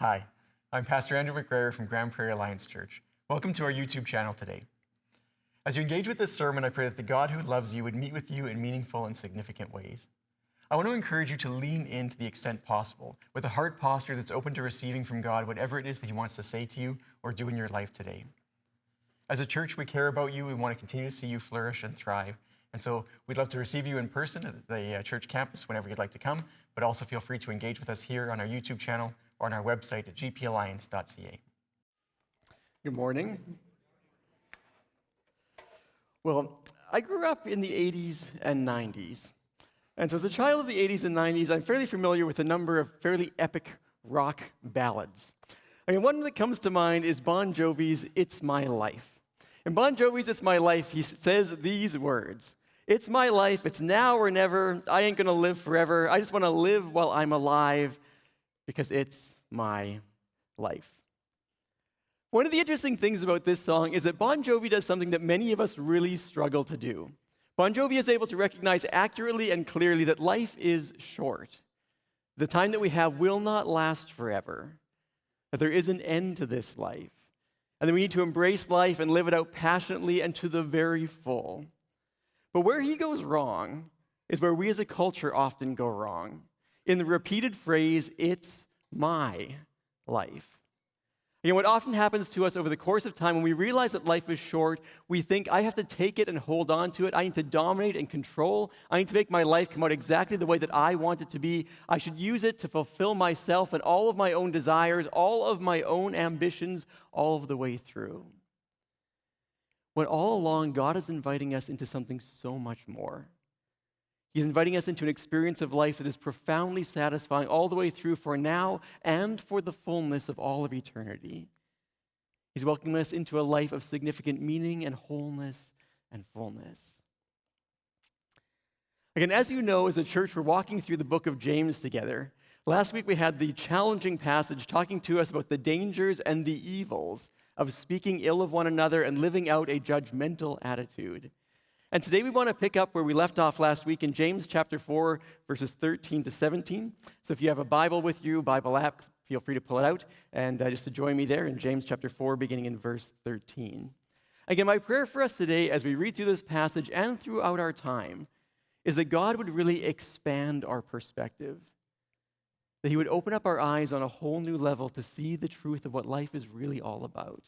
Hi, I'm Pastor Andrew McGregor from Prairie Alliance Church. Welcome to our YouTube channel today. As you engage with this sermon, I pray that the God who loves you would meet with you in meaningful and significant ways. I want to encourage you to lean in to the extent possible, with a heart posture that's open to receiving from God whatever it is that He wants to say to you or do in your life today. As a church, we care about you. We want to continue to see you flourish and thrive. And so we'd love to receive you in person at the church campus whenever you'd like to come, but also feel free to engage with us here on our YouTube channel or on our website at gpalliance.ca. Good morning. Well, I grew up in the 80s and 90s. And so as a child of the 80s and 90s, I'm fairly familiar with a number of fairly epic rock ballads. I mean, one that comes to mind is Bon Jovi's It's My Life. In Bon Jovi's It's My Life, he says these words: "It's my life, it's now or never, I ain't gonna live forever, I just wanna live while I'm alive, because it's my life." One of the interesting things about this song is that Bon Jovi does something that many of us really struggle to do. Bon Jovi is able to recognize accurately and clearly that life is short. The time that we have will not last forever, that there is an end to this life, and that we need to embrace life and live it out passionately and to the very full. But where he goes wrong is where we as a culture often go wrong, in the repeated phrase, "It's my life." You know, what often happens to us over the course of time when we realize that life is short, we think, I have to take it and hold on to it. I need to dominate and control. I need to make my life come out exactly the way that I want it to be. I should use it to fulfill myself and all of my own desires, all of my own ambitions, all of the way through. When all along, God is inviting us into something so much more. He's inviting us into an experience of life that is profoundly satisfying all the way through for now and for the fullness of all of eternity. He's welcoming us into a life of significant meaning and wholeness and fullness. Again, as you know, as a church, we're walking through the book of James together. Last week we had the challenging passage talking to us about the dangers and the evils of speaking ill of one another and living out a judgmental attitude. And today we want to pick up where we left off last week in James chapter 4, verses 13 to 17. So if you have a Bible with you, Bible app, feel free to pull it out and just to join me there in James chapter 4, beginning in verse 13. Again, my prayer for us today as we read through this passage and throughout our time is that God would really expand our perspective, that He would open up our eyes on a whole new level to see the truth of what life is really all about.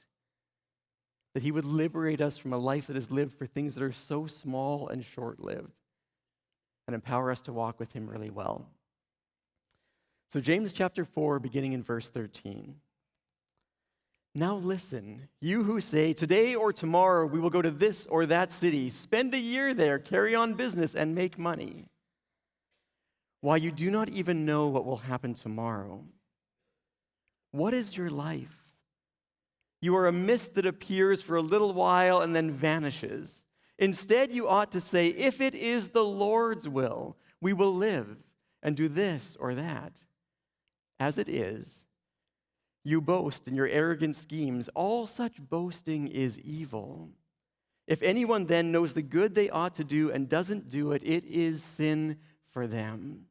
That He would liberate us from a life that is lived for things that are so small and short-lived, and empower us to walk with Him really well. So James chapter 4, beginning in verse 13. "Now listen, you who say, 'Today or tomorrow we will go to this or that city, spend a year there, carry on business, and make money,' while you do not even know what will happen tomorrow. What is your life? You are a mist that appears for a little while and then vanishes. Instead, you ought to say, 'If it is the Lord's will, we will live and do this or that.' As it is, you boast in your arrogant schemes. All such boasting is evil. If anyone then knows the good they ought to do and doesn't do it, it is sin for them."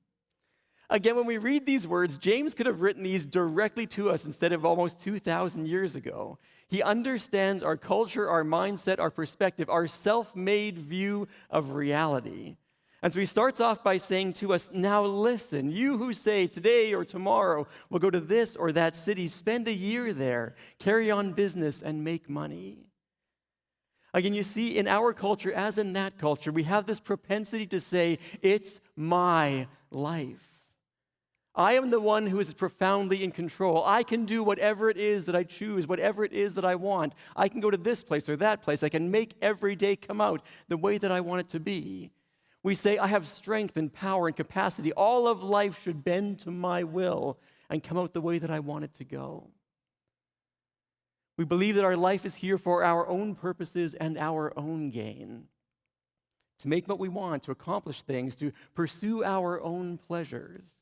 Again, when we read these words, James could have written these directly to us instead of almost 2,000 years ago. He understands our culture, our mindset, our perspective, our self-made view of reality. And so he starts off by saying to us, "Now listen, you who say today or tomorrow we'll go to this or that city, spend a year there, carry on business, and make money." Again, you see, in our culture, as in that culture, we have this propensity to say, "It's my life. I am the one who is profoundly in control. I can do whatever it is that I choose, whatever it is that I want. I can go to this place or that place. I can make every day come out the way that I want it to be." We say, "I have strength and power and capacity. All of life should bend to my will and come out the way that I want it to go." We believe that our life is here for our own purposes and our own gain, to make what we want, to accomplish things, to pursue our own pleasures.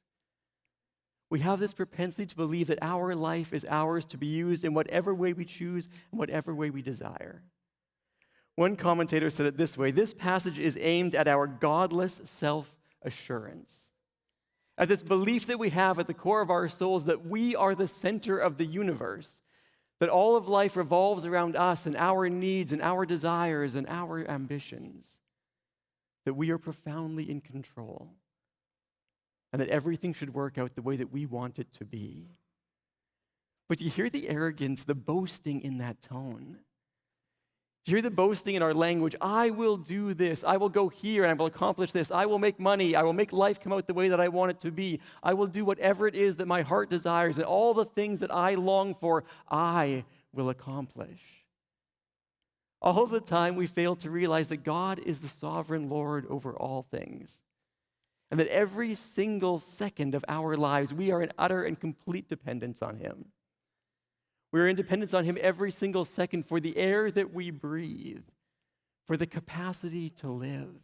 We have this propensity to believe that our life is ours to be used in whatever way we choose and whatever way we desire. One commentator said it this way: "This passage is aimed at our godless self-assurance, at this belief that we have at the core of our souls that we are the center of the universe, that all of life revolves around us and our needs and our desires and our ambitions, that we are profoundly in control, and that everything should work out the way that we want it to be. But you hear the arrogance, the boasting in that tone. You hear the boasting in our language. I will do this. I will go here and I will accomplish this. I will make money. I will make life come out the way that I want it to be. I will do whatever it is that my heart desires, and all the things that I long for, I will accomplish. All of the time, we fail to realize that God is the sovereign Lord over all things, and that every single second of our lives, we are in utter and complete dependence on Him. We are in dependence on Him every single second for the air that we breathe, for the capacity to live.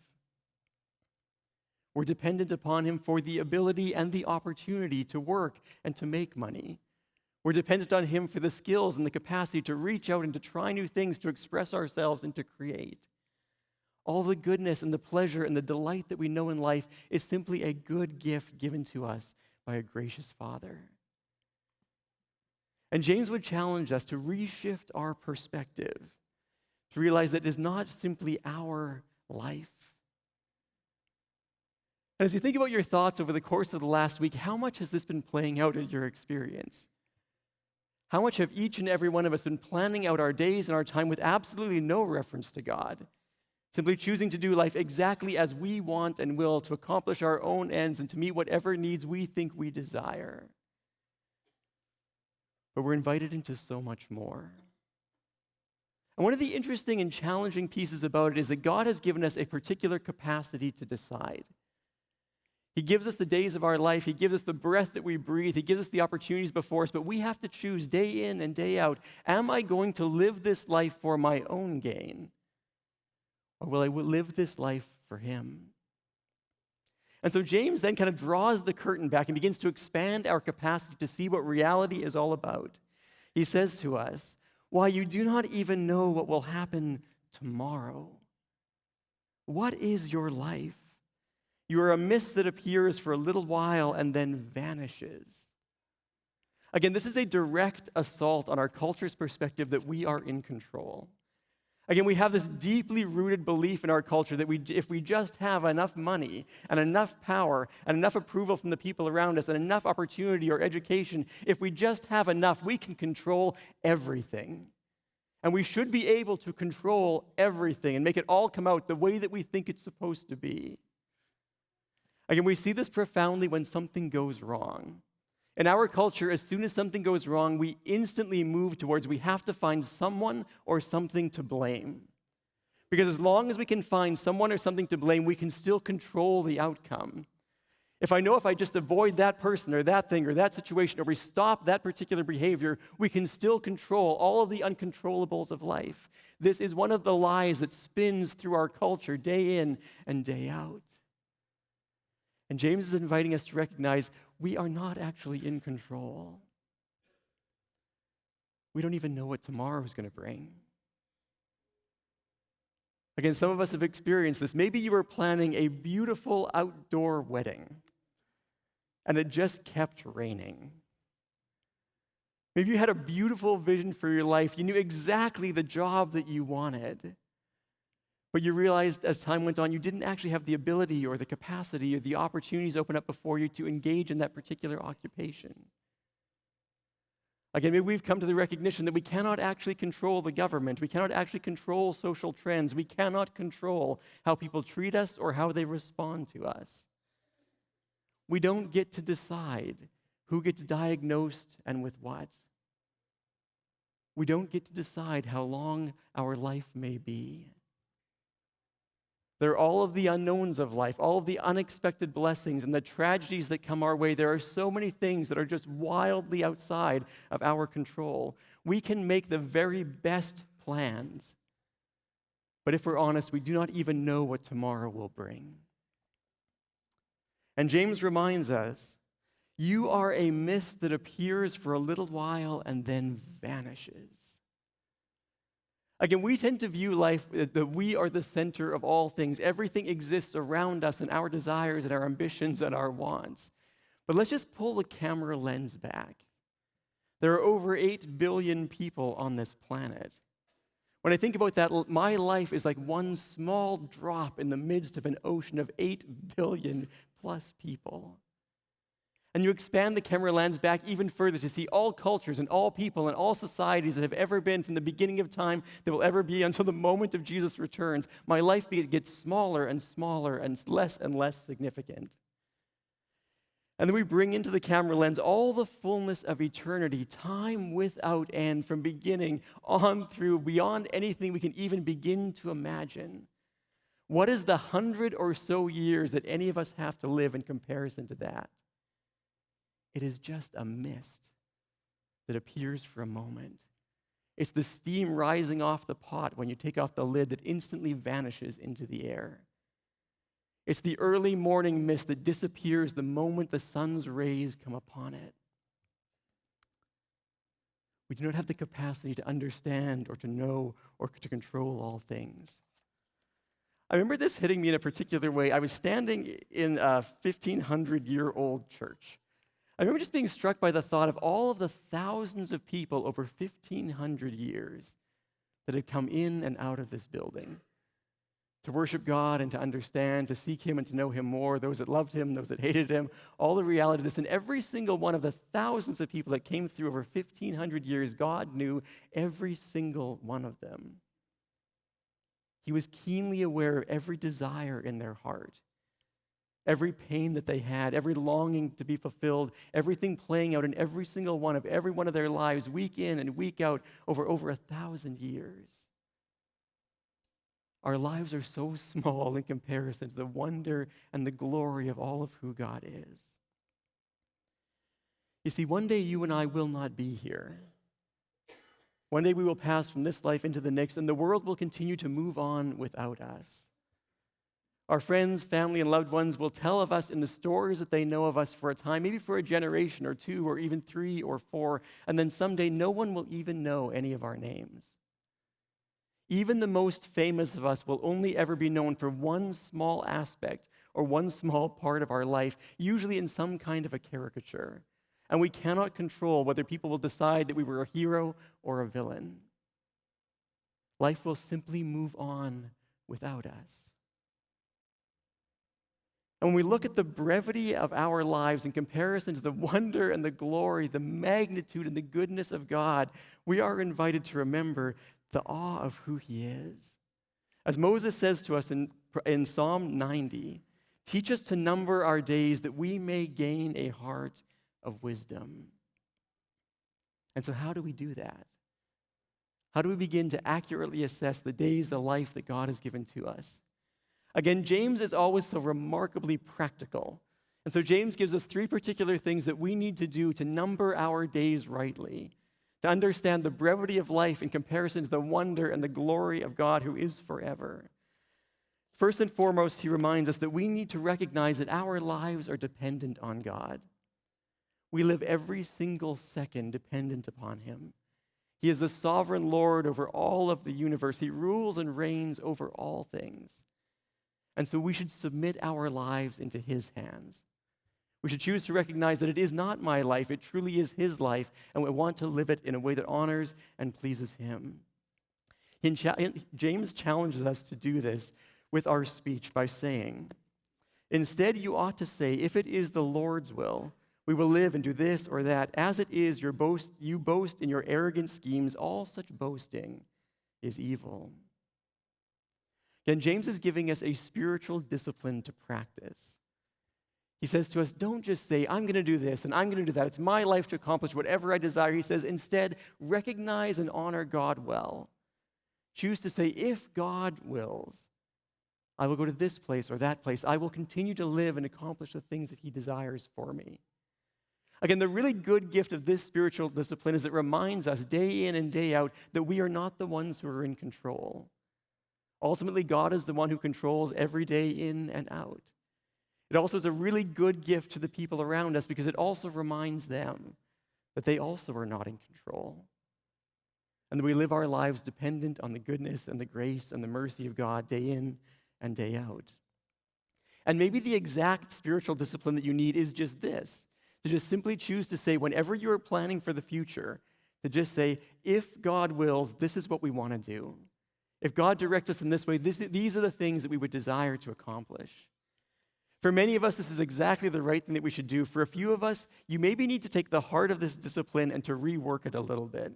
We're dependent upon Him for the ability and the opportunity to work and to make money. We're dependent on Him for the skills and the capacity to reach out and to try new things, to express ourselves and to create. All the goodness and the pleasure and the delight that we know in life is simply a good gift given to us by a gracious Father. And James would challenge us to reshift our perspective, to realize that it is not simply our life. And as you think about your thoughts over the course of the last week, how much has this been playing out in your experience? How much have each and every one of us been planning out our days and our time with absolutely no reference to God, simply choosing to do life exactly as we want and will, to accomplish our own ends and to meet whatever needs we think we desire? But we're invited into so much more. And one of the interesting and challenging pieces about it is that God has given us a particular capacity to decide. He gives us the days of our life. He gives us the breath that we breathe. He gives us the opportunities before us, but we have to choose day in and day out. Am I going to live this life for my own gain? Or will I live this life for Him? And so James then kind of draws the curtain back and begins to expand our capacity to see what reality is all about. He says to us, "Why, you do not even know what will happen tomorrow. What is your life? You are a mist that appears for a little while and then vanishes." Again, this is a direct assault on our culture's perspective that we are in control. Again, we have this deeply rooted belief in our culture that if we just have enough money and enough power and enough approval from the people around us and enough opportunity or education, if we just have enough, we can control everything. And we should be able to control everything and make it all come out the way that we think it's supposed to be. Again, we see this profoundly when something goes wrong. In our culture, as soon as something goes wrong, we instantly move towards we have to find someone or something to blame. Because as long as we can find someone or something to blame, we can still control the outcome. If I just avoid that person or that thing or that situation, or we stop that particular behavior, we can still control all of the uncontrollables of life. This is one of the lies that spins through our culture day in and day out. And James is inviting us to recognize we are not actually in control. We don't even know what tomorrow is going to bring. Again, some of us have experienced this. Maybe you were planning a beautiful outdoor wedding, and it just kept raining. Maybe you had a beautiful vision for your life. You knew exactly the job that you wanted. But you realized as time went on, you didn't actually have the ability or the capacity or the opportunities open up before you to engage in that particular occupation. Again, maybe we've come to the recognition that we cannot actually control the government. We cannot actually control social trends. We cannot control how people treat us or how they respond to us. We don't get to decide who gets diagnosed and with what. We don't get to decide how long our life may be. There are all of the unknowns of life, all of the unexpected blessings and the tragedies that come our way. There are so many things that are just wildly outside of our control. We can make the very best plans, but if we're honest, we do not even know what tomorrow will bring. And James reminds us, you are a mist that appears for a little while and then vanishes. Again, we tend to view life that we are the center of all things. Everything exists around us and our desires and our ambitions and our wants. But let's just pull the camera lens back. There are over 8 billion people on this planet. When I think about that, my life is like one small drop in the midst of an ocean of 8 billion plus people. And you expand the camera lens back even further to see all cultures and all people and all societies that have ever been from the beginning of time, that will ever be until the moment of Jesus returns. My life gets smaller and smaller and less significant. And then we bring into the camera lens all the fullness of eternity, time without end, from beginning on through, beyond anything we can even begin to imagine. What is the 100 or so years that any of us have to live in comparison to that? It is just a mist that appears for a moment. It's the steam rising off the pot when you take off the lid that instantly vanishes into the air. It's the early morning mist that disappears the moment the sun's rays come upon it. We do not have the capacity to understand or to know or to control all things. I remember this hitting me in a particular way. I was standing in a 1,500-year-old church. I remember just being struck by the thought of all of the thousands of people over 1,500 years that had come in and out of this building to worship God and to understand, to seek Him and to know Him more, those that loved Him, those that hated Him, all the reality of this. And every single one of the thousands of people that came through over 1,500 years, God knew every single one of them. He was keenly aware of every desire in their heart, every pain that they had, every longing to be fulfilled, everything playing out in every single one of their lives, week in and week out, over 1,000 years. Our lives are so small in comparison to the wonder and the glory of all of who God is. You see, one day you and I will not be here. One day we will pass from this life into the next, and the world will continue to move on without us. Our friends, family, and loved ones will tell of us in the stories that they know of us for a time, maybe for a generation or two or even 3 or 4, and then someday no one will even know any of our names. Even the most famous of us will only ever be known for one small aspect or one small part of our life, usually in some kind of a caricature. And we cannot control whether people will decide that we were a hero or a villain. Life will simply move on without us. And when we look at the brevity of our lives in comparison to the wonder and the glory, the magnitude and the goodness of God, we are invited to remember the awe of who He is. As Moses says to us in Psalm 90, teach us to number our days that we may gain a heart of wisdom. And so how do we do that? How do we begin to accurately assess the days, the life that God has given to us? Again, James is always so remarkably practical. And so James gives us 3 particular things that we need to do to number our days rightly, to understand the brevity of life in comparison to the wonder and the glory of God who is forever. First and foremost, he reminds us that we need to recognize that our lives are dependent on God. We live every single second dependent upon Him. He is the sovereign Lord over all of the universe. He rules and reigns over all things. And so we should submit our lives into His hands. We should choose to recognize that it is not my life, it truly is His life, and we want to live it in a way that honors and pleases Him. James challenges us to do this with our speech by saying, instead you ought to say, if it is the Lord's will, we will live and do this or that. As it is, you boast in your arrogant schemes. All such boasting is evil. Again, James is giving us a spiritual discipline to practice. He says to us, don't just say, I'm going to do this and I'm going to do that. It's my life to accomplish whatever I desire. He says, instead, recognize and honor God well. Choose to say, if God wills, I will go to this place or that place. I will continue to live and accomplish the things that He desires for me. Again, the really good gift of this spiritual discipline is it reminds us day in and day out that we are not the ones who are in control. Ultimately, God is the one who controls every day in and out. It also is a really good gift to the people around us because it also reminds them that they also are not in control. And that we live our lives dependent on the goodness and the grace and the mercy of God day in and day out. And maybe the exact spiritual discipline that you need is just this. to just simply choose to say, whenever you are planning for the future, to just say, if God wills, this is what we want to do. If God directs us in this way, these are the things that we would desire to accomplish. For many of us, this is exactly the right thing that we should do. For a few of us, you maybe need to take the heart of this discipline and to rework it a little bit.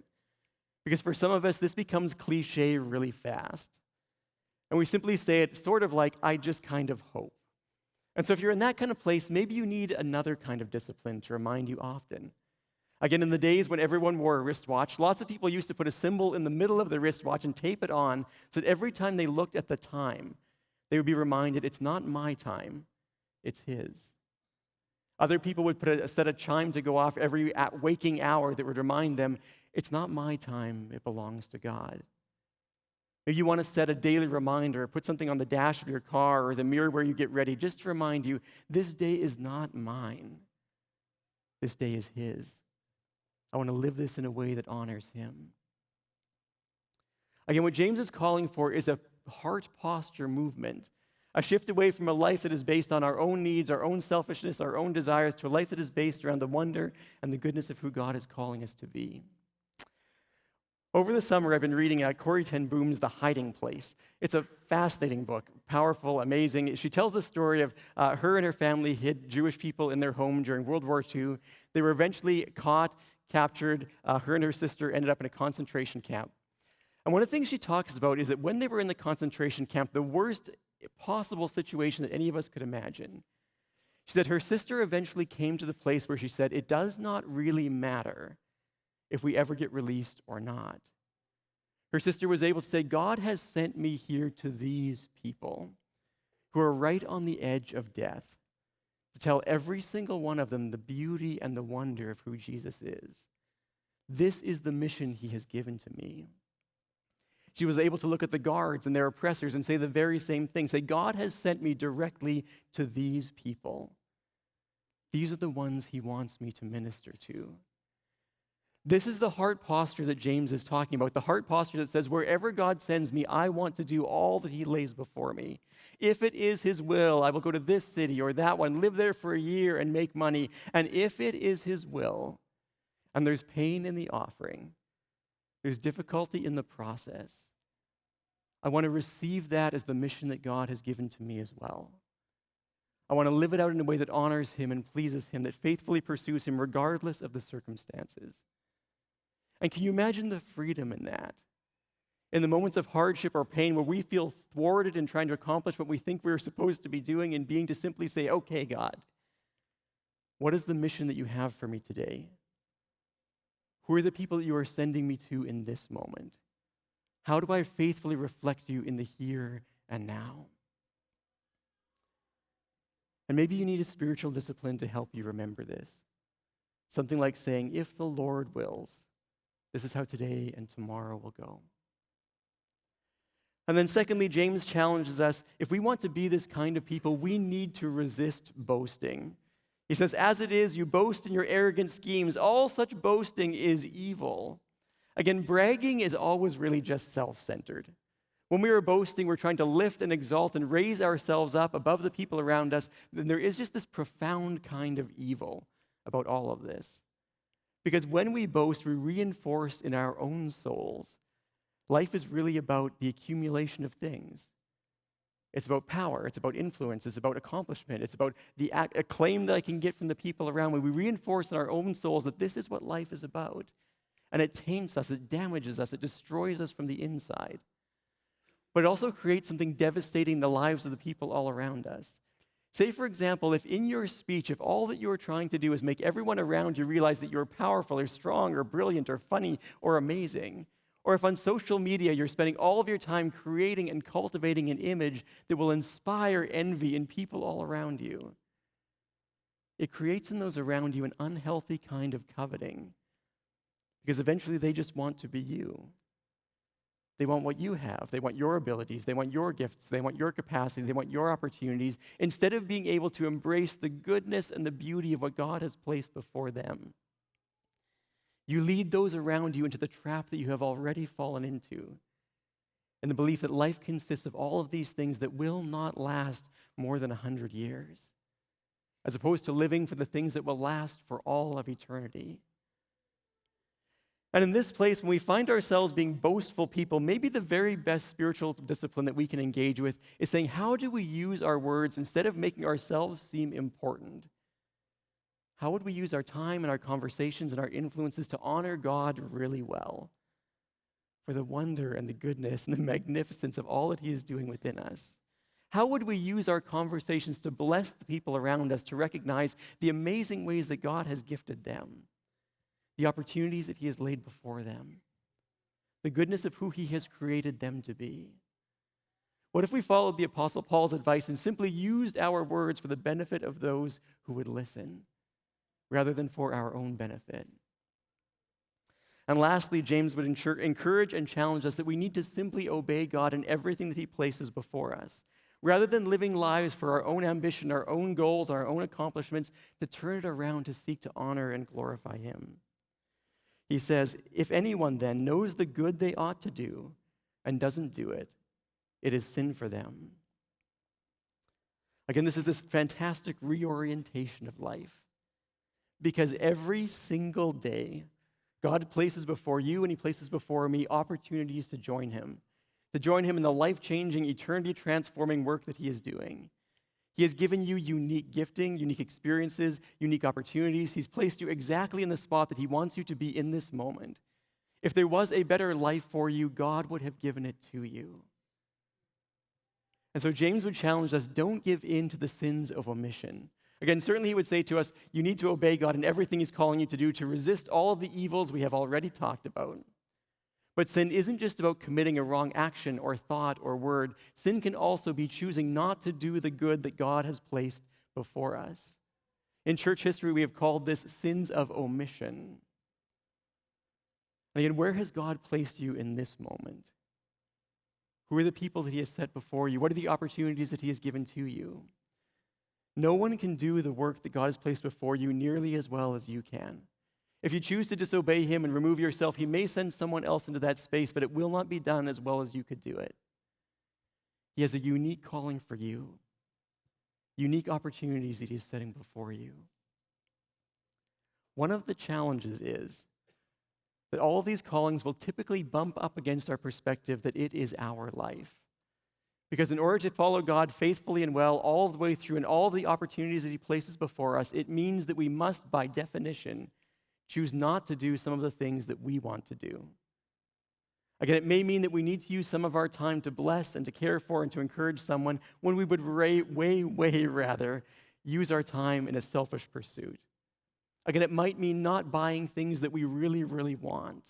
Because for some of us, this becomes cliche really fast. And we simply say it sort of like, I just kind of hope. And so if you're in that kind of place, maybe you need another kind of discipline to remind you often. Again, in the days when everyone wore a wristwatch, lots of people used to put a symbol in the middle of the wristwatch and tape it on so that every time they looked at the time, they would be reminded, it's not my time, it's his. Other people would put a set of chimes to go off every waking hour that would remind them, it's not my time, it belongs to God. Maybe you want to set a daily reminder, put something on the dash of your car or the mirror where you get ready, just to remind you, this day is not mine. This day is his. I want to live this in a way that honors him. Again, what James is calling for is a heart posture movement, a shift away from a life that is based on our own needs, our own selfishness, our own desires, to a life that is based around the wonder and the goodness of who God is calling us to be. Over the summer, I've been reading Corrie ten Boom's The Hiding Place. It's a fascinating book, powerful, amazing. She tells the story of her and her family hid Jewish people in their home during World War II. They were eventually caught, captured. Her and her sister ended up in a concentration camp. And one of the things she talks about is that when they were in the concentration camp, the worst possible situation that any of us could imagine, she said her sister eventually came to the place where she said, it does not really matter if we ever get released or not. Her sister was able to say, God has sent me here to these people who are right on the edge of death, to tell every single one of them the beauty and the wonder of who Jesus is. This is the mission he has given to me. She was able to look at the guards and their oppressors and say the very same thing. Say, God has sent me directly to these people. These are the ones he wants me to minister to. This is the heart posture that James is talking about, the heart posture that says, wherever God sends me, I want to do all that he lays before me. If it is his will, I will go to this city or that one, live there for a year and make money. And if it is his will, and there's pain in the offering, there's difficulty in the process, I want to receive that as the mission that God has given to me as well. I want to live it out in a way that honors him and pleases him, that faithfully pursues him regardless of the circumstances. And can you imagine the freedom in that? In the moments of hardship or pain where we feel thwarted in trying to accomplish what we think we're supposed to be doing, and being to simply say, okay, God, what is the mission that you have for me today? Who are the people that you are sending me to in this moment? How do I faithfully reflect you in the here and now? And maybe you need a spiritual discipline to help you remember this. Something like saying, if the Lord wills, this is how today and tomorrow will go. And then secondly, James challenges us, if we want to be this kind of people, we need to resist boasting. He says, as it is, you boast in your arrogant schemes. All such boasting is evil. Again, bragging is always really just self-centered. When we are boasting, we're trying to lift and exalt and raise ourselves up above the people around us. Then there is just this profound kind of evil about all of this. Because when we boast, we reinforce in our own souls, life is really about the accumulation of things. It's about power, it's about influence, it's about accomplishment, it's about the acclaim that I can get from the people around me. We reinforce in our own souls that this is what life is about. And it taints us, it damages us, it destroys us from the inside. But it also creates something devastating in the lives of the people all around us. Say, for example, if in your speech, if all that you are trying to do is make everyone around you realize that you're powerful or strong or brilliant or funny or amazing, or if on social media you're spending all of your time creating and cultivating an image that will inspire envy in people all around you, it creates in those around you an unhealthy kind of coveting, because eventually they just want to be you. They want what you have. They want your abilities. They want your gifts. They want your capacity. They want your opportunities, instead of being able to embrace the goodness and the beauty of what God has placed before them. You lead those around you into the trap that you have already fallen into, and the belief that life consists of all of these things that will not last more than 100 years. as opposed to living for the things that will last for all of eternity. And in this place, when we find ourselves being boastful people, maybe the very best spiritual discipline that we can engage with is saying, how do we use our words instead of making ourselves seem important? How would we use our time and our conversations and our influences to honor God really well for the wonder and the goodness and the magnificence of all that He is doing within us? How would we use our conversations to bless the people around us, to recognize the amazing ways that God has gifted them, the opportunities that He has laid before them, the goodness of who He has created them to be? What if we followed the Apostle Paul's advice and simply used our words for the benefit of those who would listen, rather than for our own benefit? And lastly, James would encourage and challenge us that we need to simply obey God in everything that He places before us, rather than living lives for our own ambition, our own goals, our own accomplishments, to turn it around to seek to honor and glorify Him. He says, if anyone then knows the good they ought to do and doesn't do it, it is sin for them. Again, this is this fantastic reorientation of life. Because every single day, God places before you and He places before me opportunities to join Him in the life-changing, eternity-transforming work that He is doing. He has given you unique gifting, unique experiences, unique opportunities. He's placed you exactly in the spot that He wants you to be in this moment. If there was a better life for you, God would have given it to you. And so James would challenge us, don't give in to the sins of omission. Again, certainly he would say to us, you need to obey God in everything He's calling you to do to resist all of the evils we have already talked about. But sin isn't just about committing a wrong action or thought or word. Sin can also be choosing not to do the good that God has placed before us. In church history, we have called this sins of omission. And again, where has God placed you in this moment? Who are the people that He has set before you? What are the opportunities that He has given to you? No one can do the work that God has placed before you nearly as well as you can. If you choose to disobey Him and remove yourself, He may send someone else into that space, but it will not be done as well as you could do it. He has a unique calling for you, unique opportunities that He's setting before you. One of the challenges is that all of these callings will typically bump up against our perspective that it is our life. Because in order to follow God faithfully and well all the way through and all of the opportunities that He places before us, it means that we must, by definition, choose not to do some of the things that we want to do. Again, it may mean that we need to use some of our time to bless and to care for and to encourage someone when we would way rather use our time in a selfish pursuit. Again, it might mean not buying things that we really want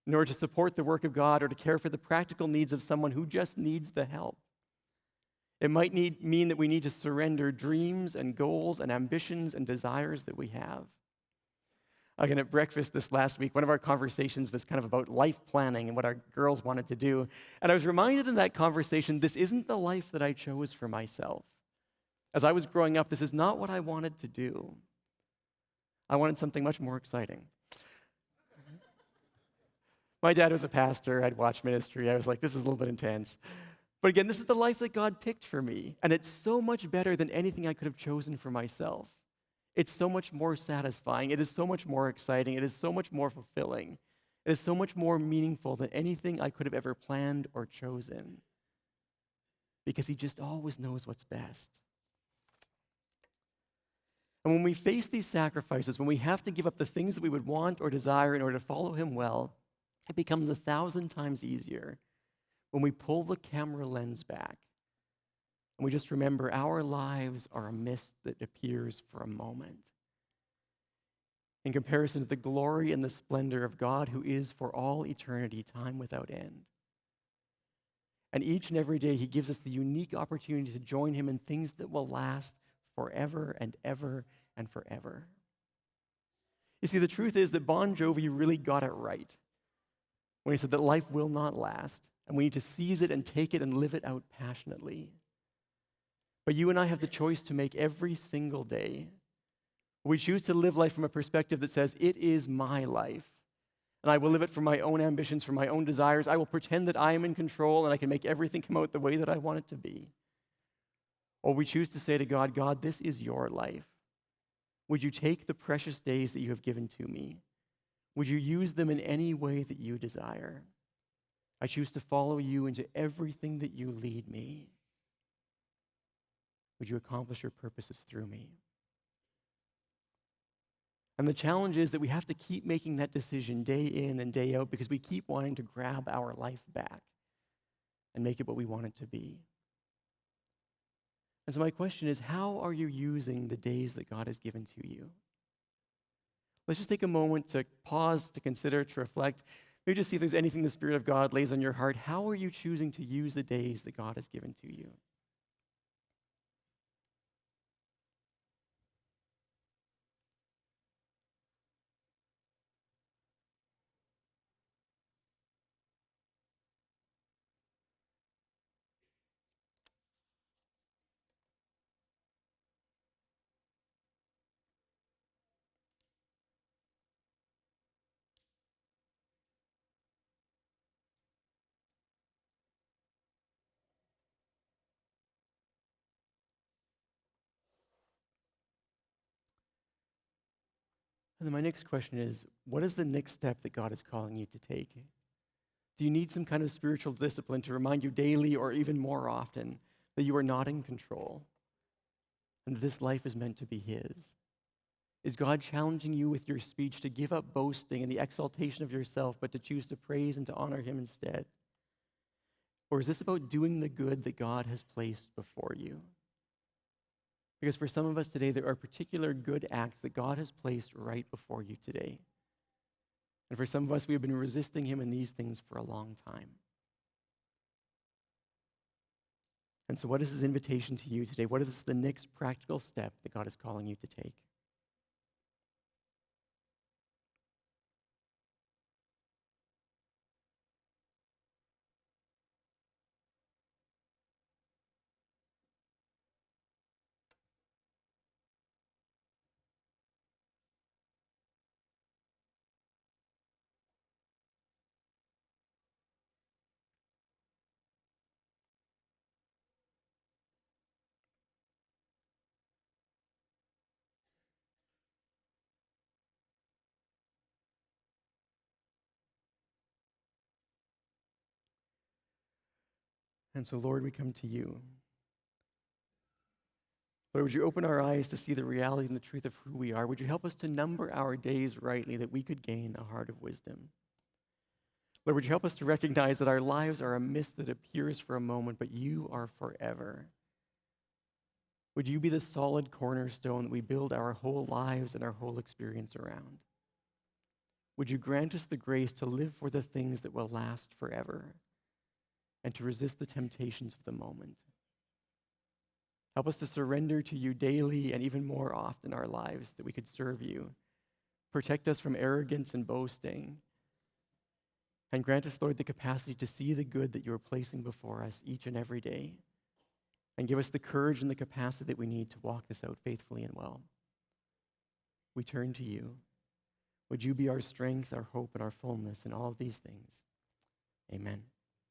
in order to support the work of God or to care for the practical needs of someone who just needs the help. It might mean that we need to surrender dreams and goals and ambitions and desires that we have. Again, at breakfast this last week, one of our conversations was kind of about life planning and what our girls wanted to do. And I was reminded in that conversation, this isn't the life that I chose for myself. As I was growing up, this is not what I wanted to do. I wanted something much more exciting. My dad was a pastor. I'd watched ministry. I was like, this is a little bit intense. But again, this is the life that God picked for me. And it's so much better than anything I could have chosen for myself. It's so much more satisfying. It is so much more exciting. It is so much more fulfilling. It is so much more meaningful than anything I could have ever planned or chosen. Because He just always knows what's best. And when we face these sacrifices, when we have to give up the things that we would want or desire in order to follow Him well, it becomes 1,000 times easier when we pull the camera lens back and we just remember our lives are a mist that appears for a moment in comparison to the glory and the splendor of God who is for all eternity, time without end. And each and every day He gives us the unique opportunity to join Him in things that will last forever and ever and forever. You see, the truth is that Bon Jovi really got it right when he said that life will not last, and we need to seize it and take it and live it out passionately. But you and I have the choice to make every single day. We choose to live life from a perspective that says, it is my life, and I will live it for my own ambitions, for my own desires. I will pretend that I am in control and I can make everything come out the way that I want it to be. Or we choose to say to God, God, this is your life. Would you take the precious days that you have given to me? Would you use them in any way that you desire? I choose to follow you into everything that you lead me. Would you accomplish your purposes through me? And the challenge is that we have to keep making that decision day in and day out because we keep wanting to grab our life back and make it what we want it to be. And so my question is, how are you using the days that God has given to you? Let's just take a moment to pause, to consider, to reflect. Maybe just see if there's anything the Spirit of God lays on your heart. How are you choosing to use the days that God has given to you? And then my next question is, what is the next step that God is calling you to take? Do you need some kind of spiritual discipline to remind you daily or even more often that you are not in control and that this life is meant to be His? Is God challenging you with your speech to give up boasting and the exaltation of yourself, but to choose to praise and to honor Him instead? Or is this about doing the good that God has placed before you? Because for some of us today, there are particular good acts that God has placed right before you today. And for some of us, we have been resisting Him in these things for a long time. And so what is His invitation to you today? What is the next practical step that God is calling you to take? And so, Lord, we come to you. Lord, would you open our eyes to see the reality and the truth of who we are? Would you help us to number our days rightly that we could gain a heart of wisdom? Lord, would you help us to recognize that our lives are a mist that appears for a moment, but you are forever? Would you be the solid cornerstone that we build our whole lives and our whole experience around? Would you grant us the grace to live for the things that will last forever and to resist the temptations of the moment? Help us to surrender to you daily and even more often in our lives that we could serve you. Protect us from arrogance and boasting. And grant us, Lord, the capacity to see the good that you are placing before us each and every day. And give us the courage and the capacity that we need to walk this out faithfully and well. We turn to you. Would you be our strength, our hope, and our fullness in all of these things? Amen.